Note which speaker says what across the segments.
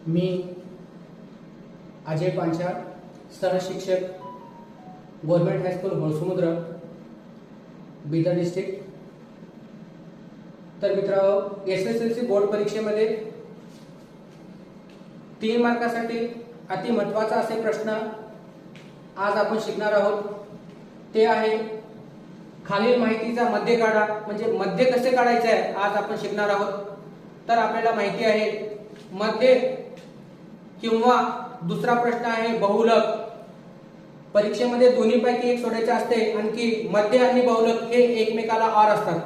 Speaker 1: मी अजय पांचाळ, सहशिक्षक, government high school Holsamudra, Bidar district. तर मित्रांनो, SSLC बोर्ड परीक्षेमध्ये 3 मार्कासाठी अति महत्त्वाचा असे प्रश्न आज आपण शिकणार आहोत। ते आहे खालील माहितीचा मध्य काढा, म्हणजे मध्य कसे काढायचे आहे आज आपण शिकणार आहोत। तर आपल्याला माहिती आहे मध्य किंवा दुसरा प्रश्न आहे बहुलक। परीक्षेमध्ये दोन्हीपैकी एक सोडायचे असते, आणखी मध्य आणि बहुलक हे एकमेकाला आर असतात।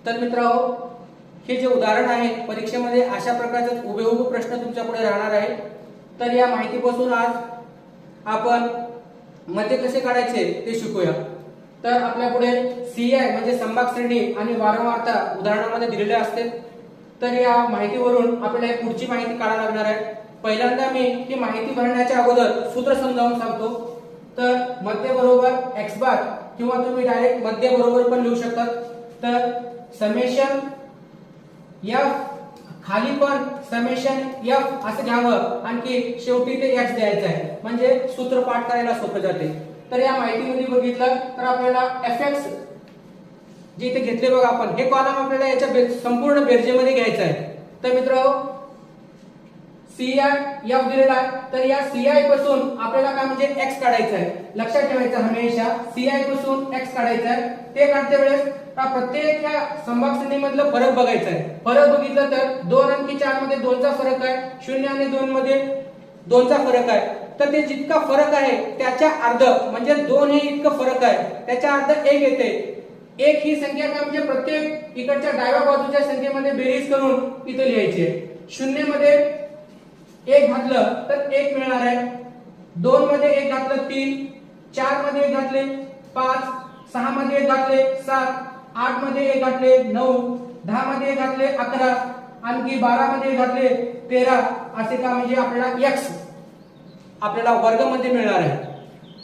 Speaker 1: तर मित्रांनो, हे जे उदाहरण आहे परीक्षेमध्ये अशा प्रकारचे हुबेहूब प्रश्न तुमच्या पुढे राहणार आहे। तर या माहितीपासून आज आपण मध्य कसे काढायचे ते शिकूया। तर आपल्या पुढे CI म्हणजे संभाग श्रेणी आणि वारंवारता उदाहरणामध्ये दिलेले असते। तर या माहितीवरून आपल्याला पुढची माहिती काढावी लागणार आहे। पहिल्यांदा मी ही माहिती भरण्याच्या अगोदर सूत्र समजावून सांगतो। तर मध्य बरोबर x बार किंवा तुम्ही डायरेक्ट मध्य बरोबर पण लिहू शकता। तर समेशन f खाली पण समेशन f असं घ्यावं, आणखी शेवटी ते x द्यायचं आहे, म्हणजे सूत्र पाठ करायला सोपं जाते। तर या माहितीमध्ये बघितलं तर आपल्याला fx जे इथे घेतले बघा आपण, हे कॉलम आपल्याला याच्या संपूर्ण बेरजेमध्ये घ्यायचं आहे। तर मित्रांनो, CI f दिलेला आहे, तर या CI पासून आपल्याला काय म्हणजे x काढायचं आहे। लक्षात ठेवायचं हमेशा CI पासून x काढायचं आहे। ते काढते वेळेस प्रत्येक या संभाग श्रेणीमधलं फरक बघायचा आहे। फरक बघितलं तर 2 आणि 4 मध्ये 2 चा फरक आहे, 0 आणि 2 मध्ये 2 चा फरक आहे। तर ते जितका फरक आहे त्याच्या अर्ध म्हणजे 2 हे इतकं फरक आहे, त्याच्या अर्ध 1 येते। 1 ही संख्या काय म्हणजे प्रत्येक इकडच्या डाव्या बाजूच्या संख्येमध्ये बेरीज करून इथे लिहायची आहे। 0 मध्ये 1 घातलं तर 1 मिळणार आहे, 2 मध्ये 1 घातलं 3, 4 मध्ये 1 घातले 5, 6 मध्ये 1 घातले 7, 8 मध्ये 1 घातले 9, 10 मध्ये 1 घातले 11, आणखी 12 मध्ये 1 घातले 13, असे का म्हणजे आपल्याला x आपल्याला वर्गमध्ये मिळणार आहे।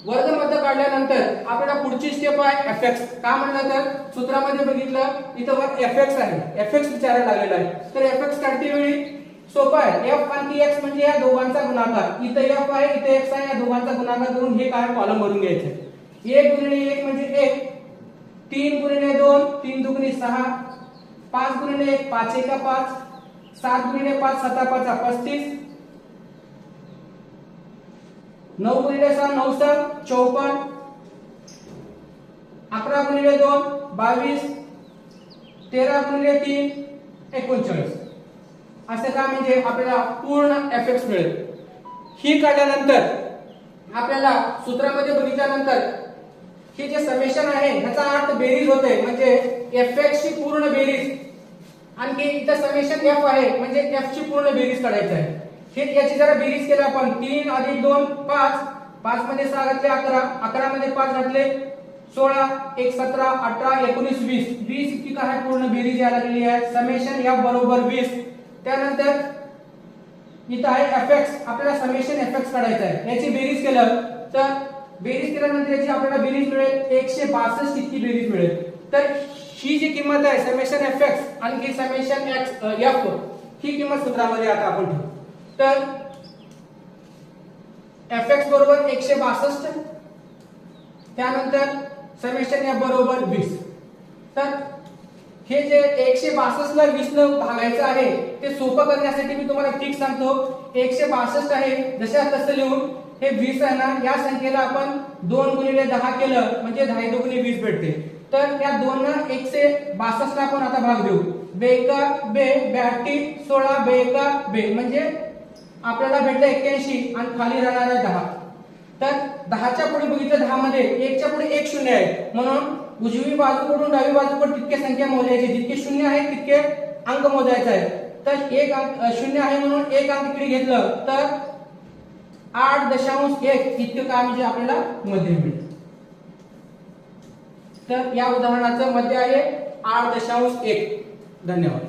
Speaker 1: वर्गमध्ये काढल्यानंतर आपल्याला पुढची स्टेप आहे fx। का म्हणलं तर सूत्रामध्ये बघितलं इथं वर fx आहे, fx विचारायला लागलेला आहे। तर fx काढते वेळी सोपं आहे, f आणि x म्हणजे या दोघांचा गुणाकार। इथे f आहे, इथे x आहे, या दोघांचा गुणाकार करून हे काय कॉलम भरून घ्यायचं। 1 गुणिले 1 म्हणजे 1, 3 गुणिले 2 3 दुगुणी 6, 5 गुणिले 1 5 एका 5, 7 गुणिले 5 7 5 35, 9 गुणिले 6 9 7 54, 11 गुणिले 2 22, 13 गुणिले 3 39, असे का म्हणजे आपल्याला पूर्ण fx मिळेल। ही काढल्यानंतर आपल्याला सूत्रामध्ये बघितल्यानंतर हे जे समेशन आहे ह्याचा अर्थ बेरीज होते, म्हणजे fx ची पूर्ण बेरीज, आणखी इथं समेशन f आहे म्हणजे f ची पूर्ण बेरीज काढायची आहे। हे याची जरा बेरीज केली आपण, 3 अधिक 2 5, 5 मध्ये 6 घातले 11, 11 मध्ये 5 घातले 16, 1 17 18 19 20, 20 इतकी काय पूर्ण बेरीज यायला लागलेली आहे। समेशन f बरोबर 20। त्यानंतर इथं आहे fx, आपल्याला समेशन fx काढायचं आहे। याची बेरीज केलं तर बेरीज केल्यानंतर याची आपल्याला बेरीज मिळेल 162 इतकी बेरीज मिळेल। तर ही जी किंमत आहे समेशन fx आणि समेशन f ही किंमत सूत्रामध्ये आता आपण ठेवू। तर fx बरोबर 162, त्यानंतर समेशन f बरोबर 20। तर हे जे 162 ला 20 ने भागायचं आहे ते सोपं करण्यासाठी मी तुम्हाला ट्रिक सांगतो। 162 आहे जशा तसं लिहून हे 20 आहे ना, या संख्येला आपण 2 गुणिले 10 केलं म्हणजे 10 दुगुणी 20 भेटते। तर या 2 ना 162 ला आपण आता भाग देऊ। बेका बे 82 16 बेका बे म्हणजे आपल्याला भेटलं 81 आणि खाली राहणार आहे 10। तर 10 च्या पुढे बघितलं 10 मध्ये 1 च्या पुढे 1 शून्य आहे, म्हणून उजवी बाजूकडून डावी बाजूकडे तितके संख्या मोजायची, जितके शून्य आहे तितके अंक मोजायचे आहे। तर 1 अंक शून्य आहे म्हणून 1 अंक इकडे घेतलं तर 8.1 इतकं काय म्हणजे आपल्याला मध्य मिळेल। तर या उदाहरणाचं मध्य आहे 8.1। धन्यवाद।